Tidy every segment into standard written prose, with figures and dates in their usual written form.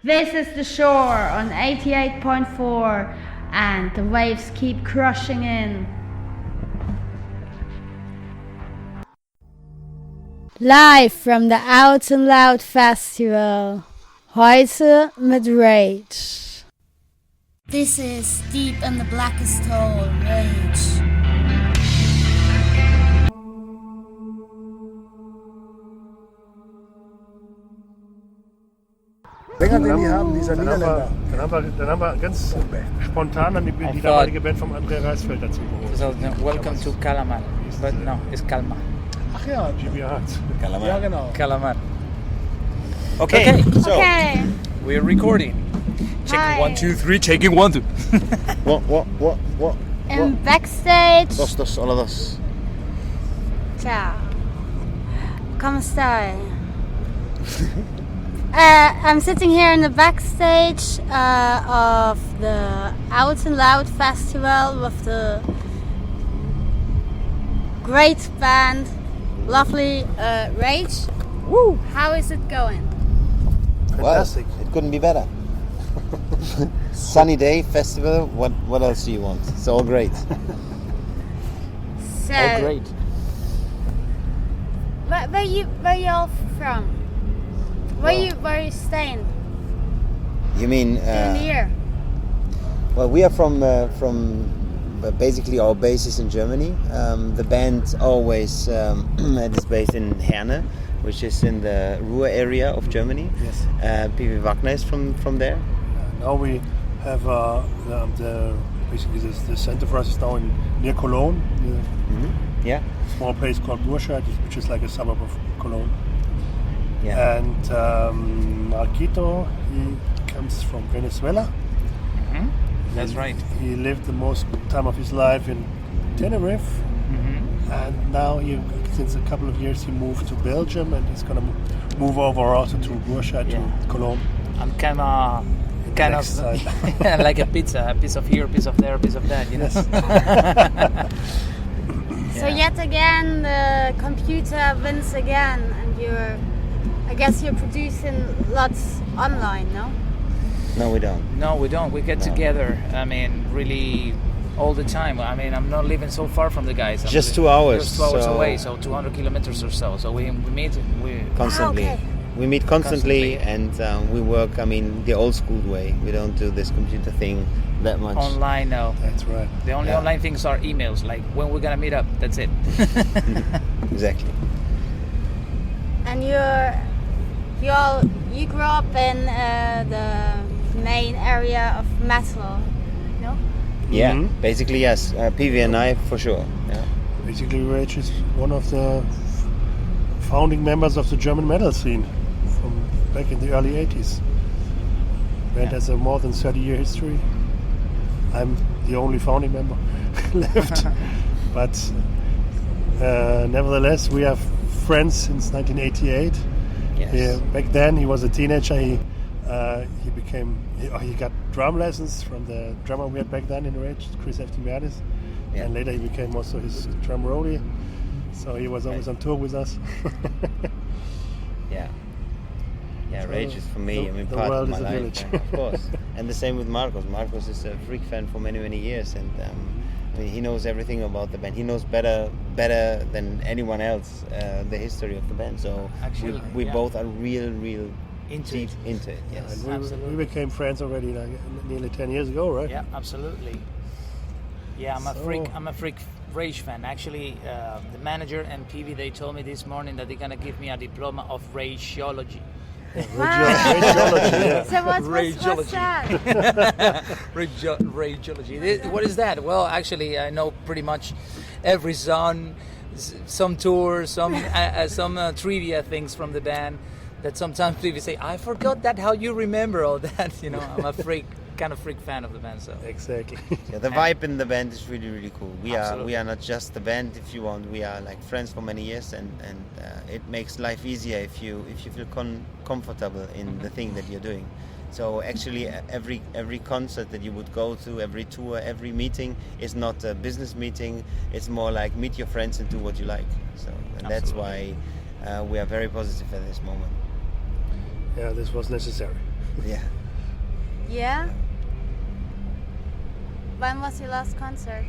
This is the shore on 88.4 and the waves keep crushing in. Live from the Out and Loud Festival. Heute mit Rage. This is Deep in the Blackest Hole, Rage. Sänger, den die haben, dieser Dann Niederländer. haben wir ganz spontan dann die damalige Band vom André Reisfeld dazu geholt. So, no, welcome to Calamar. But no, it's Calma. Ach ja, GB Hearts. ja genau. Calamar. Okay, so Okay. We're recording. Checking Hi. 1, 2, 3, checking 1, 2. what? In backstage. Dos, alla dos. Ciao. Come stai? I'm sitting here in the backstage of the Out and Loud Festival with the great band, lovely Rage. Woo! How is it going? Fantastic. Well, it couldn't be better. Sunny day, festival, what else do you want? It's all great. So, Oh, great. Where you all from? Where you staying You mean, during the year? well, we are from basically our base is in Germany. The band always is based in Herne, which is in the Ruhr area of Germany. Yes. PV Wagner is from there. Now we have basically the center for us is now near Cologne, Yeah. a small place called Burscheid, which is like a suburb of Cologne. Yeah. And Marquito, he comes from Venezuela. That's right. He lived the most time of his life in Tenerife, and now since a couple of years he moved to Belgium, and he's gonna move over also to Burscheid, to Cologne. I'm kind of next side. like a pizza, a piece of here, a piece of there, a piece of that, you know. So yet again, the computer wins again, and I guess you're producing lots online, no? No, we don't. No, we don't. We get together, I mean, really all the time. I mean, I'm not living so far from the guys. Just 2 hours, Just 2 hours so- away, so 200 kilometers or so. So we meet, Constantly. okay. We meet constantly, and we work, I mean, the old school way. We don't do this computer thing that much. online now. That's right. The only Yeah. online things are emails, like when we're gonna meet up, that's it. Exactly. And you grew up in the main area of metal, no? Yeah, Mhm. basically yes. PV and I for sure. Yeah. Basically, Rage is one of the founding members of the German metal scene from back in the early 80s. Band has a more than 30-year history. I'm the only founding member left, but nevertheless, we have friends since 1988. Yes. Yeah, back then, he was a teenager. He got drum lessons from the drummer we had back then in Rage, Chris Eftimadis. Yeah. And later he became also his drum rollie. So he was always on tour with us. Yeah. Yeah, So Rage is for me, the- I mean, the part world of my is a life, village. of course. And the same with Marcos. Marcos is a freak fan for many, many years, and I mean, he knows everything about the band. He knows better than anyone else the history of the band. So Actually, we yeah. both are real Into deep it. into it. Yes. And we Absolutely. became friends already like nearly 10 years ago, right? Yeah, absolutely. Yeah, I'm a freak Rage fan. Actually, the manager and PV, they told me this morning that they're gonna give me a diploma of Rageology. Rageology, yeah. So what's that? Rageology. What is that? Well, actually, I know pretty much every song, some tours, some trivia things from the band. That sometimes people say, I forgot that. How you remember all that? You know, I'm a kind of freak fan of the band. So Exactly. Yeah, the vibe in the band is really, really cool. We Absolutely. are not just the band, if you want. We are like friends for many years, and it makes life easier if you feel comfortable in the thing that you're doing. So actually, every concert that you would go to, every tour, every meeting is not a business meeting. It's more like meet your friends and do what you like. So and that's Absolutely. why we are very positive at this moment. Yeah, this was necessary. Yeah. Yeah? When was your last concert?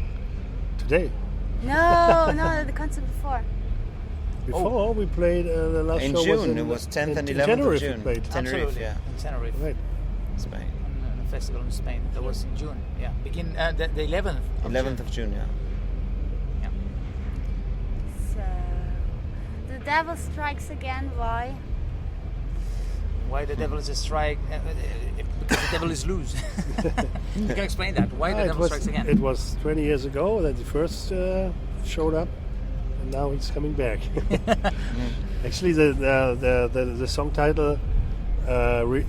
Today. No, the concert before. Before we played the last In show June, was in, it was 10th and in 11th Tenerife of June. we played. Tenerife, Absolutely. yeah. In Tenerife. Right. Spain. On a festival in Spain. That was in June. Yeah. Begin the 11th. 11th of June, yeah. Yeah. So, The Devil Strikes Again, why? Why the devil is a strike? Because the devil is loose. You can explain that. Why the devil strikes again? It was 20 years ago that he first showed up, and now he's coming back. Actually, the song title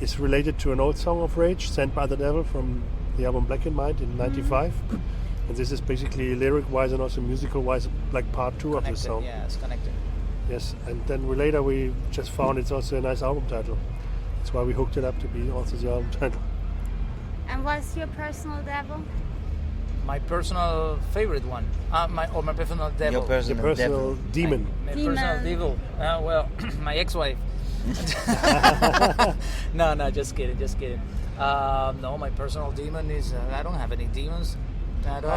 is related to an old song of Rage, Sent by the Devil, from the album Black and White in '95. And this is basically lyric-wise and also musical-wise, like part 2 of the Connected, song. yeah, it's connected. Yes, and then later we just found it's also a nice album title. That's why we hooked it up to be also the album title. And what's your personal devil? My personal favorite one. My personal devil. Your personal, Your personal devil. demon. My Demon. personal devil. Well, my ex-wife. No, just kidding. No, my personal demon is I don't have any demons.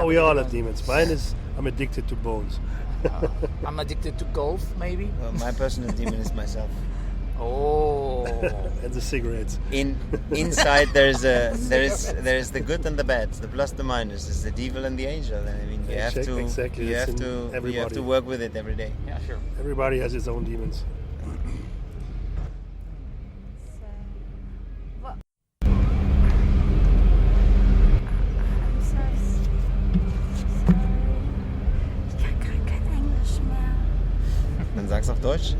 We all have demons. Mine is I'm addicted to bones. I'm addicted to golf, maybe. Well, my personal demon is myself. Oh. And the cigarettes. Inside there is the good and the bad, the plus, the minus, is the devil and the angel. And I mean, you have to exactly. you It's have in to everybody. work with it every day. Yeah, sure. Everybody has his own demons. So, what? I'm so sorry. Ich kann kein Englisch mehr. Dann sag's auf Deutsch.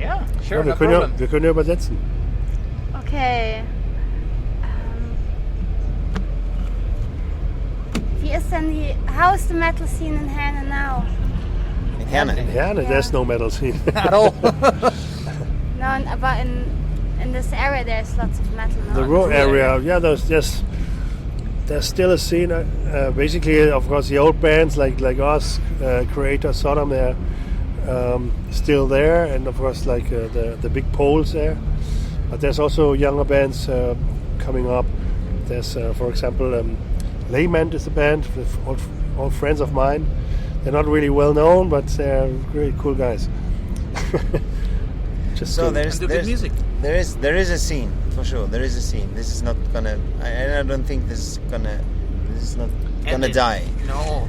Yeah, sure. Ja, no problem. wir können ja übersetzen. Okay. Wie ist denn how is the metal scene in Herne now? In Herne. Yeah, there's no metal scene. At all. No, but in this area there's lots of metal. No? The rural area, yeah, there's still a scene. Basically, of course, the old bands like us, Creator, Sodom, they're still there, and of course, like the big poles there. But there's also younger bands coming up. There's, for example, Layment is a band with old friends of mine. They're not really well known, but they're really cool guys. Just So cool. there's And the good music. there is a scene for sure. There is a scene. This is not gonna. I don't think this is not gonna Ended. die. No.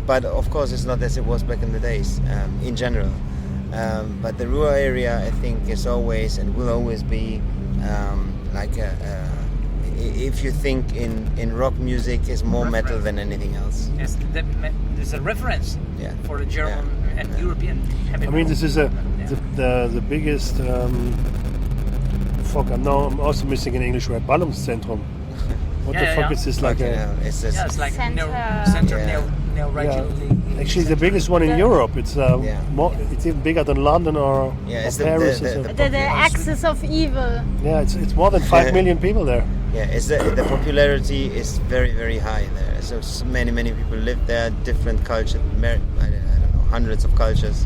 But of course, it's not as it was back in the days. In general, but the rural area, I think, is always and will always be like if you think in rock music, is more metal than anything else. There's a reference Yeah. for the German and European heavy I mean, metal. this is the biggest. I'm also missing an English word. Ballungszentrum. What the Yeah, fuck yeah. is this like? Okay, it's just, Yeah, it's like Center. center Yeah. neo-regionally. Actually, the biggest one in Europe. It's Yeah. It's even bigger than London or it's Paris. the- or so. The axis of evil. Yeah, it's more than 5 million people there. Yeah, the popularity is very, very high there. So many people live there, different cultures, I don't know, hundreds of cultures.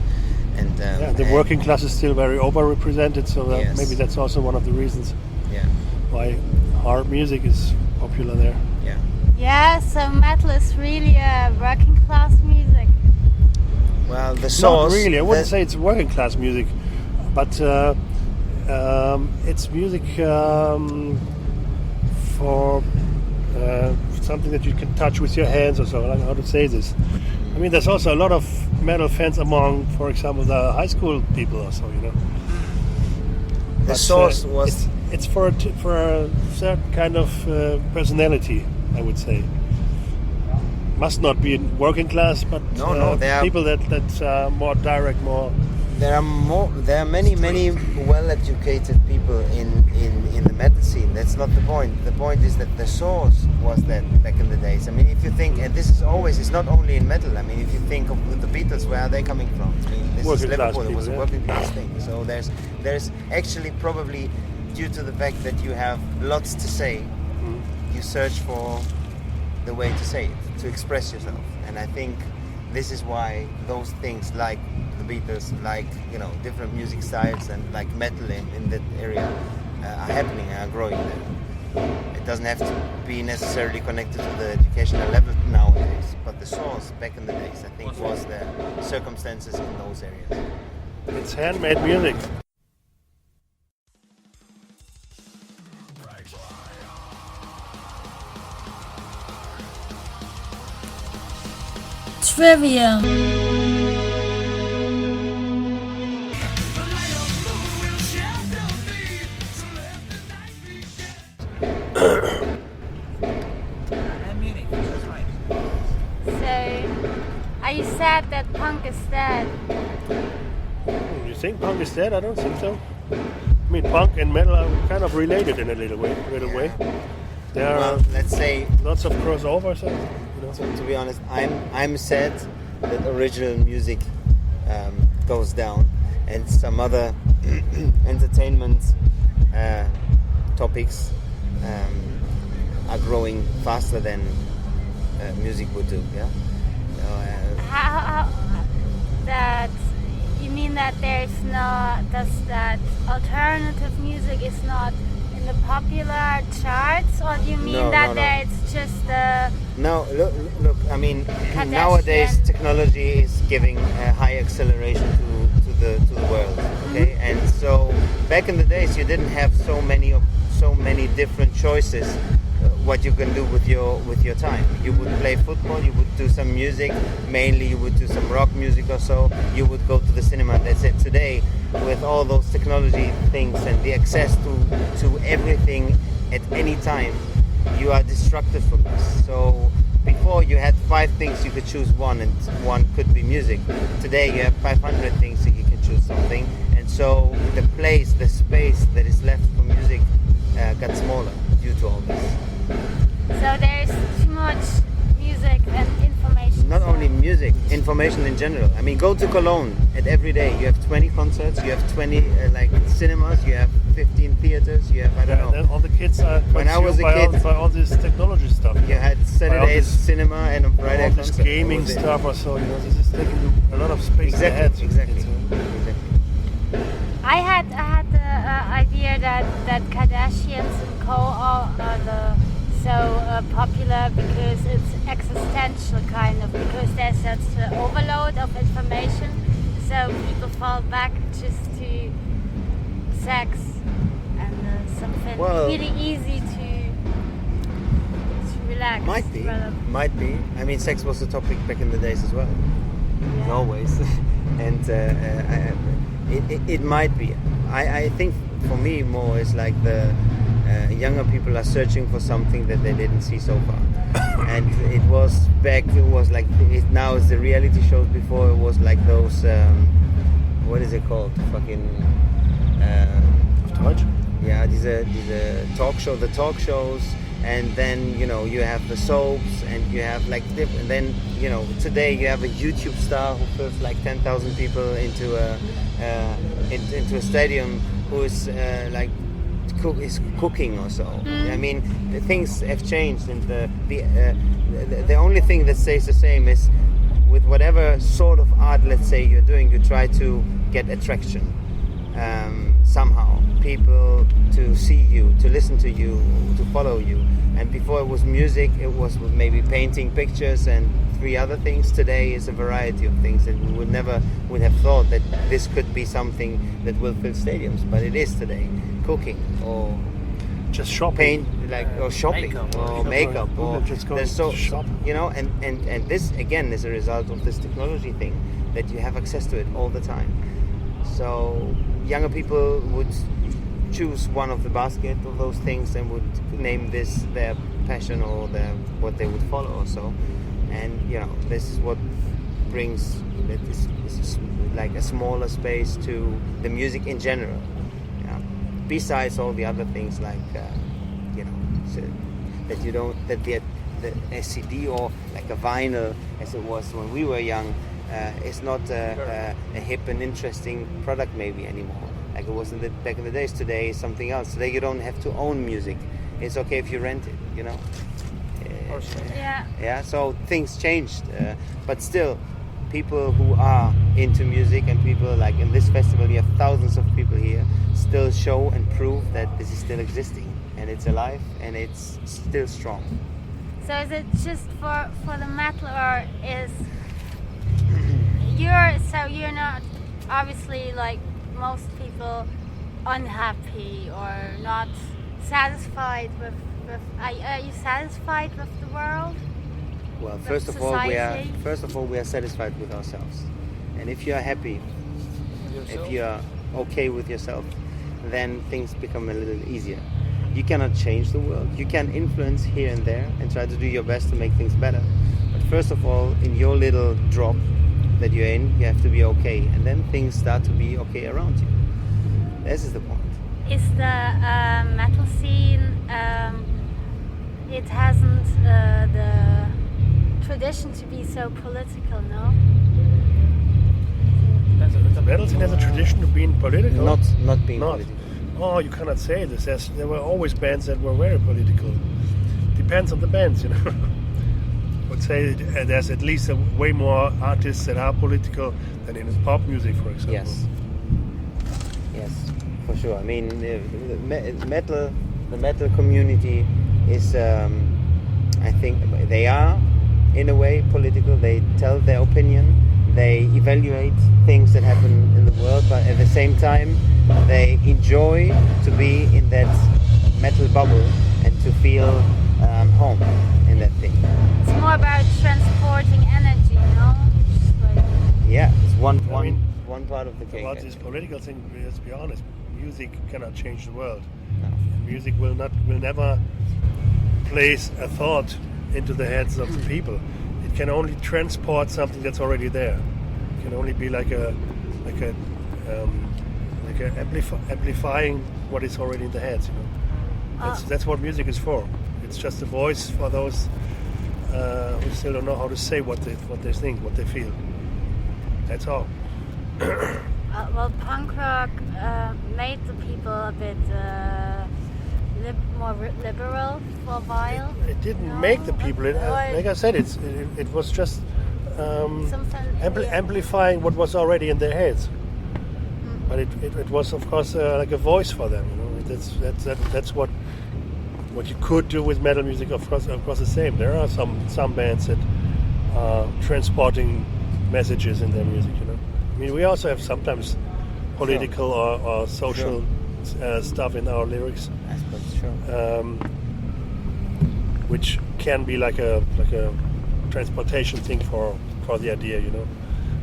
And Yeah, the working class is still very overrepresented, so Yes. maybe that's also one of the reasons Yeah, why hard music is popular there. yeah. Yeah, so metal is really a working class music. Well, the Not source. really. I wouldn't the- say it's working class music, but it's music for something that you can touch with your hands or so. I don't know how to say this. I mean, there's also a lot of metal fans among, for example, the high school people or so, you know. The But, source was. It's for a certain kind of personality, I would say. Must not be working class, but No, they are- people that are more direct, more. There are many well-educated people in the metal scene. That's not the point. The point is that the source was that back in the days. I mean, if you think, and this is always, it's not only in metal. I mean, if you think of the Beatles, where are they coming from? I mean, this Working is class Liverpool. It was a people, yeah. working class thing. So there's actually probably, due to the fact that you have lots to say, you search for the way to say it, to express yourself. And I think this is why those things like the Beatles, like, you know, different music styles and like metal in that area are happening, are growing there. It doesn't have to be necessarily connected to the educational level nowadays, but the source back in the days, I think, was the circumstances in those areas. It's handmade music. Trivia. And Munich, that's right. So, are you sad that punk is dead? You think punk is dead? I don't think so. I mean, punk and metal are kind of related in a little way. There are Well, let's say, lots of crossovers. You know. to be honest, I'm sad that original music goes down, and some other entertainment topics are growing faster than music would do. Yeah. So, How that you mean that that alternative music is not in the popular charts, or do you mean No, that no, no. there it's just the No, look. I mean, Kardashian. nowadays technology is giving a high acceleration to the world. Okay, and so back in the days, you didn't have so many different choices. What you can do with your time. You would play football. You would do some music. Mainly, you would do some rock music or so. You would go to the cinema. That's it. Today, with all those technology things and the access to everything at any time, you are distracted from this. So before you had 5 things, you could choose one, and one could be music. Today you have 500 things that you can choose something, and so the space that is left for music got smaller due to all this. so there's too much music and information. Not only music, information in general. I mean, go to Cologne, and every day you have 20 concerts, you have 20 cinemas, you have 15 theaters, you have I don't And then know. all the kids are When I was a consumed kid- by all this technology stuff. You had Saturday's this- cinema and on Friday all this concert. gaming That was it. stuff or so. You know, this is taking a lot of space. in the heads Exactly. of the kids, you know. I had the idea that Kardashians and co are so popular because it's existential kind of, because there's such an overload of information, so people fall back just to sex and something Well- really easy to relax. Might be. I mean, sex was a topic back in the days as well. Yeah. Always. And it might be. I think for me more is like the younger people are searching for something that they didn't see so far. And it was like, now it's the reality shows. Before it was like those, what is it called? Fucking, Deutsch? yeah, diese talk shows, and then you have the soaps, and you have like different. Then today you have a YouTube star who fills like 10,000 people into a stadium, who is is cooking or so. I mean, the things have changed, and the only thing that stays the same is with whatever sort of art, let's say, you're doing, you try to get attraction. Somehow, people to see you, to listen to you, to follow you. And before it was music, it was maybe painting pictures and 3 other things. Today is a variety of things that we would never have thought that this could be something that will fill stadiums, but it is today. Cooking or Just shopping. paint, or shopping or makeup, or Just go there's so shop. and this again is a result of this technology thing, that you have access to it all the time. So younger people would choose one of the basket of those things and would name this their passion or what they would follow or so. And this is what brings this is like a smaller space to the music in general. Yeah. Besides all the other things like so that you don't, that the CD or like a vinyl as it was when we were young is not a hip and interesting product maybe anymore, like it was back in the days. Today is something else. Today you don't have to own music. It's okay if you rent it, Yeah. So things changed, but still people who are into music, and people like in this festival, you have thousands of people here still show and prove that this is still existing and it's alive and it's still strong. So is it just for the metal, or is you're not obviously like most people unhappy or not satisfied with are you satisfied with the world? Well, With first of all, society? we are satisfied with ourselves, and if you are happy, if you are okay with yourself, then things become a little easier. You cannot change the world. You can influence here and there and try to do your best to make things better. But first of all, in your little drop that you're in, you have to be okay, and then things start to be okay around you. This is the point. Is the metal scene? It hasn't the tradition to be so political, no? The metal scene has a tradition of being political. Not being Not. political. Oh, you cannot say this. There were always bands that were very political. Depends on the bands, you know. I would say there's at least way more artists that are political than in pop music, for example. Yes, for sure. I mean, the metal community is, I think, they are in a way political. They tell their opinion. They evaluate things that happen in the world, but at the same time, they enjoy to be in that metal bubble and to feel home in that thing. It's more about transporting energy, no? Yeah, it's one mean, part of the cake. About this political thing, let's be honest, music cannot change the world. No. Music will never place a thought into the heads of the people. It can only transport something that's already there. It can only be like amplifying what is already in the heads. You know, that's what music is for. It's just a voice for those who still don't know how to say what they think, what they feel. That's all. Well, punk rock made the people a bit more liberal for a while. It didn't make the people. Like I said, it was just amplifying what was already in their heads. But it was, of course, like a voice for them. You know, that's what you could do with metal music. Of course, the same. There are some bands that are transporting messages in their music. You know, I mean, we also have sometimes political or social stuff in our lyrics. I suppose, sure. Which can be like a transportation thing for the idea, you know.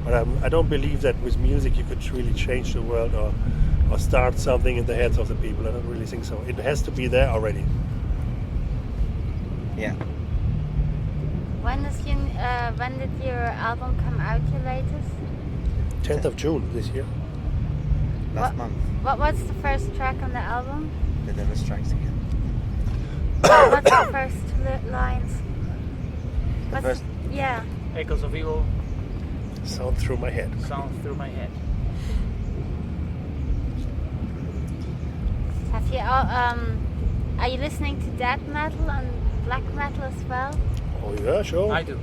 But I don't believe that with music you could really change the world or start something in the heads of the people. I don't really think so. It has to be there already. Yeah. When did your album come out, your latest? 10th of June this year. Last month. What's the first track on the album? The Devil Strikes Again. What's the first lines? Yeah. Echoes of Evil, Sound Through My Head. Sound Through My Head. Have you are you listening to death metal and black metal as well? Oh yeah, sure. I do.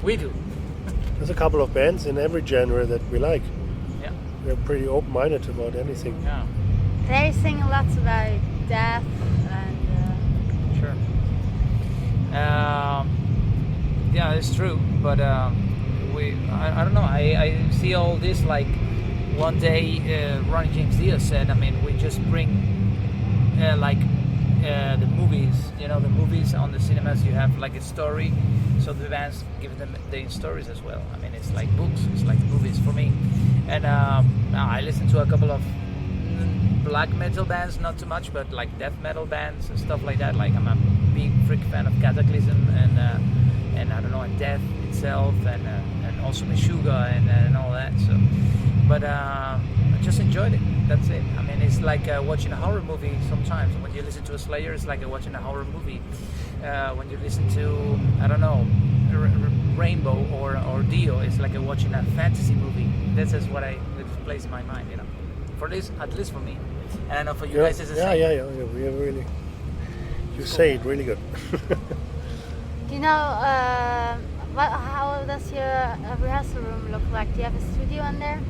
We do. There's a couple of bands in every genre that we like. Yeah. We're pretty open-minded about anything. Yeah. They sing lots about death and. Sure. Yeah, it's true. But I don't know. I see all this like one day. Ronnie James Dio said, I mean, we just bring the movies. You know, the movies on the cinemas. You have like a story, so the bands give them their stories as well. I mean, it's like books. It's like movies for me. And I listen to a couple of black metal bands, not too much, but like death metal bands and stuff like that. Like I'm a big freak fan of Cataclysm and I don't know, and Death itself and also Meshuggah and all that. So, but I just enjoyed it. That's it. I mean, it's like watching a horror movie sometimes. When you listen to a Slayer, it's like watching a horror movie. When you listen to, I don't know, Rainbow or Dio, it's like watching a fantasy movie. This is what it plays in my mind, you know. For this, at least for me. And I know for you guys it's the same. Yeah. We are really. You say it really good. Do you know how does your rehearsal room look like? Do you have a studio in there?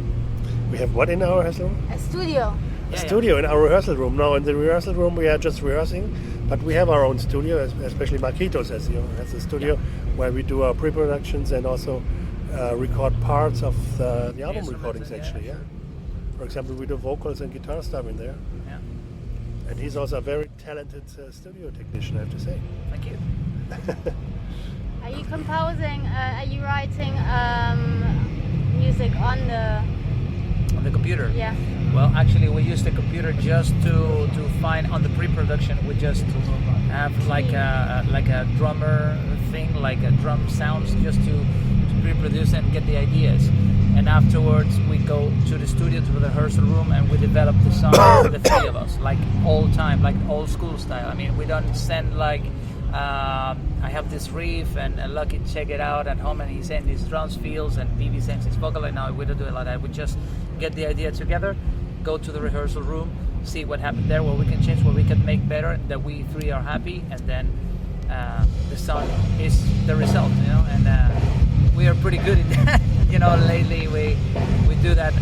We have what in our rehearsal room? A studio. studio in our rehearsal room. Now in the rehearsal room we are just rehearsing, but we have our own studio, especially Marquitos has a studio where we do our pre-productions and also record parts of the album recordings actually. Yeah. For example, we do vocals and guitar stuff in there. Yeah. And he's also a very talented studio technician, I have to say. Thank you. Are you composing? Are you writing music on the computer? Yeah. Well, actually, we use the computer just to find on the pre-production. We just have like a drummer thing, like a drum sounds, just to pre-produce and get the ideas. And afterwards, we go to the studio, to the rehearsal room, and we develop the song, the three of us, like old time, like old school style. I mean, we don't send like, I have this riff, and Lucky check it out at home, and he sends his drums fills, and PV sends his vocal. And now we don't do it like that. We just get the idea together, go to the rehearsal room, see what happened there, what we can change, what we can make better, that we three are happy, and then the song is the result, you know. And we are pretty good at that. You know, lately we do that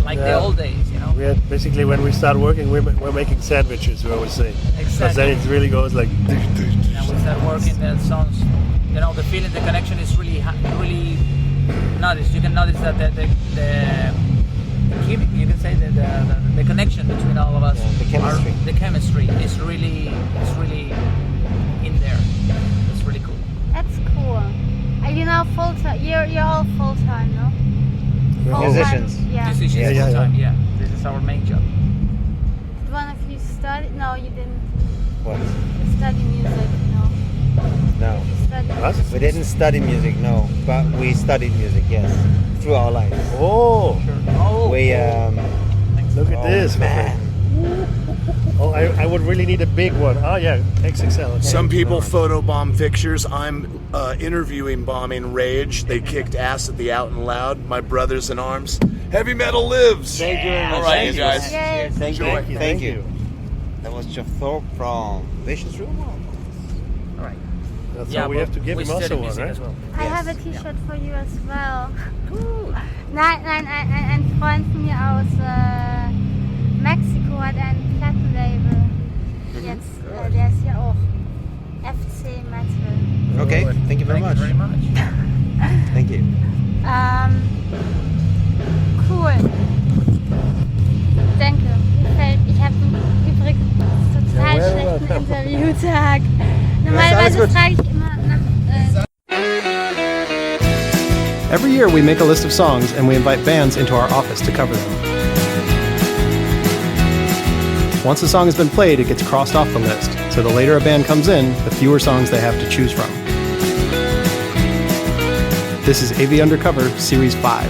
like the old days, you know. We had basically when we start working, we're making sandwiches. We always say, because then it really goes like. And we start working the songs. You know, the feeling, the connection is really noticed. You can notice that the you can say that the connection between all of us, the chemistry is really in there. It's really cool. That's cool. Are you now full time? You're all full time, no? Full-time, musicians. Yeah. Musicians full time. Yeah. This is our main job. Did one of you study? No, you didn't. What? Study music? No. No. You studied Us? We didn't study music, no, but we studied music, yes, through our life. Oh, Oh. We look at this, man. Oh, I would really need a big one. Oh yeah, XXL. Okay. Some people photobomb pictures. I'm interviewing Bombing Rage. They kicked ass at the Out and Loud. My brothers in arms. Heavy metal lives. All right, you guys. Yes. Thank you. That was Jeff Thorpe from Vicious Room. All right. So we have to give we him also study one, music right? as well. I have a T-Shirt for you as well. Nein, ein Freund von mir aus Mexiko hat ein Plattenlabel. Jetzt, der ist hier auch FC Metal. Okay, thank you very much. Thank you very much. Thank you. Cool. Danke. Ich habe übrigens total schlechten Interviewtag. Normalerweise frage ich immer nach. Every year we make a list of songs and we invite bands into our office to cover them. Once a song has been played, it gets crossed off the list, so the later a band comes in, the fewer songs they have to choose from. This is AV Undercover Series 5.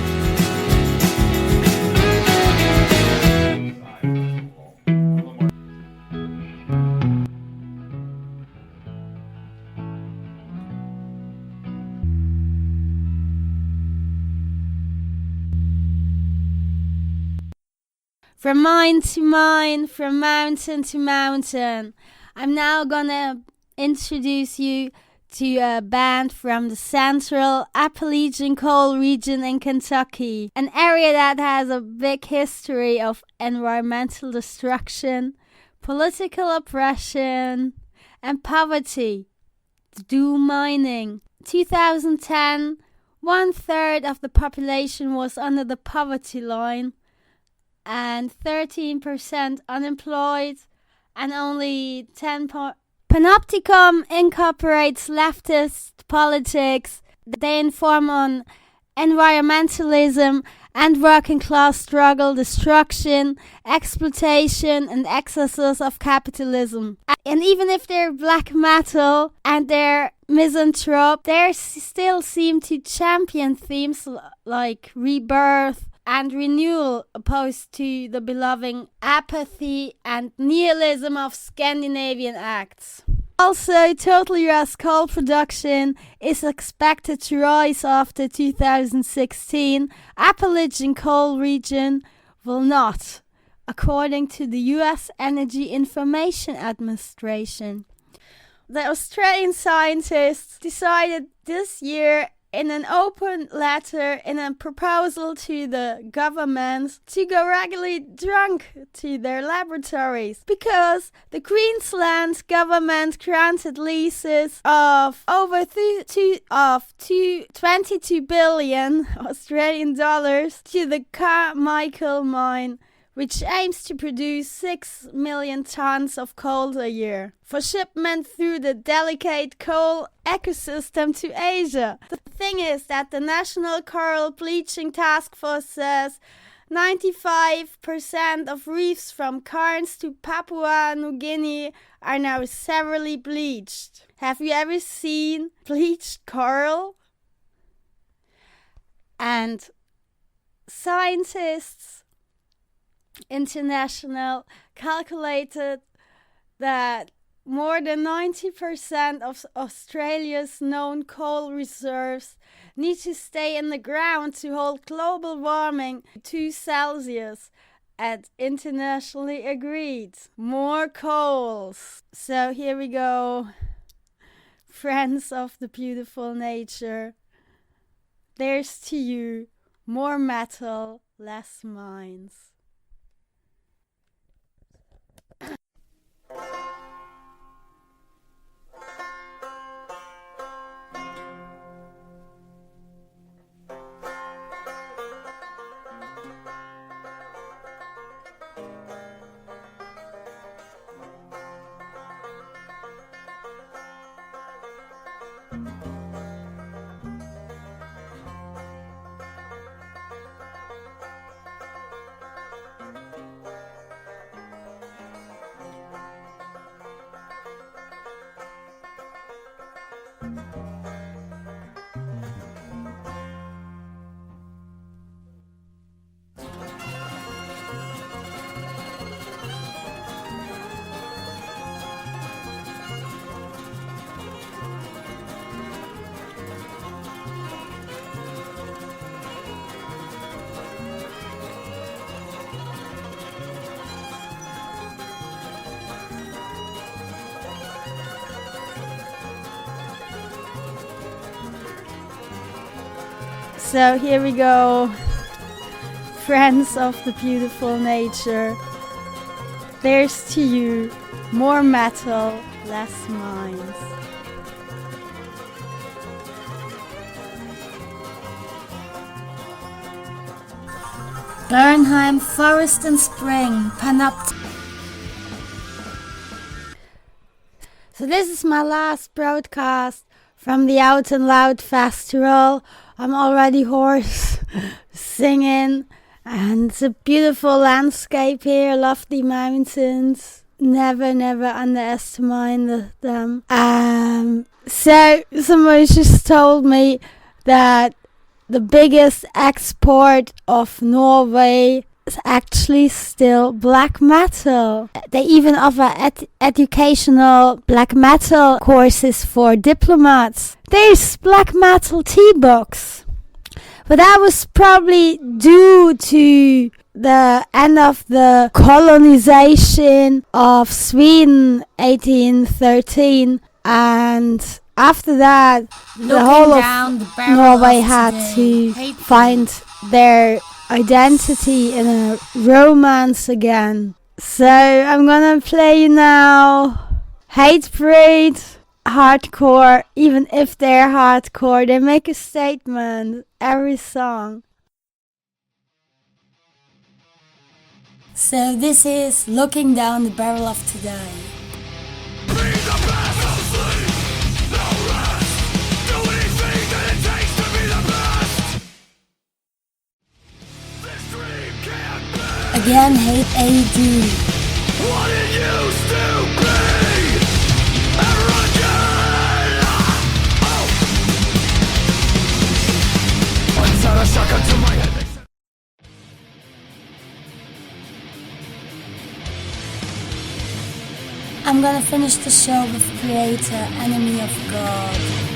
From mine to mine, from mountain to mountain. I'm now gonna introduce you to a band from the Central Appalachian Coal region in Kentucky, an area that has a big history of environmental destruction, political oppression, and poverty. Doom mining. 2010, 1/3 of the population was under the poverty line, and 13% unemployed, and only 10. Panopticon incorporates leftist politics. They inform on environmentalism and working class struggle, destruction, exploitation, and excesses of capitalism. And even if they're black metal and they're misanthrope, they still seem to champion themes like rebirth and renewal, opposed to the beloved apathy and nihilism of Scandinavian acts. Also, total US coal production is expected to rise after 2016. Appalachian coal region will not, according to the US Energy Information Administration. The Australian scientists decided this year in an open letter, in a proposal to the government to go regularly drunk to their laboratories, because the Queensland government granted leases of over 22 billion Australian dollars to the Carmichael mine, which aims to produce 6 million tons of coal a year for shipment through the delicate coal ecosystem to Asia. The thing is that the National Coral Bleaching Task Force says 95% of reefs from Cairns to Papua New Guinea are now severely bleached. Have you ever seen bleached coral? And scientists international calculated that more than 90% of Australia's known coal reserves need to stay in the ground to hold global warming to 2 Celsius at internationally agreed. More coals. So here we go. Friends of the beautiful nature. There's to you. More metal, less mines. So here we go, friends of the beautiful nature. There's to you, more metal, less mines. Bernheim Forest and Spring, Panoptic. So this is my last broadcast from the Out and Loud Festival. I'm already hoarse singing, and it's a beautiful landscape here, lofty mountains. Never underestimate them. So somebody just told me that the biggest export of Norway is actually still black metal. They even offer educational black metal courses for diplomats. There's black metal tea books. But that was probably due to the end of the colonization of Sweden, 1813, and after that, the whole of Norway had to find their identity in a romance again. So I'm gonna play you now Hatebreed, hardcore. Even if they're hardcore, they make a statement every song. So this is Looking Down the Barrel of Today. Again, Hate AD. What it used to be. I'm gonna finish the show with Creator, Enemy of God.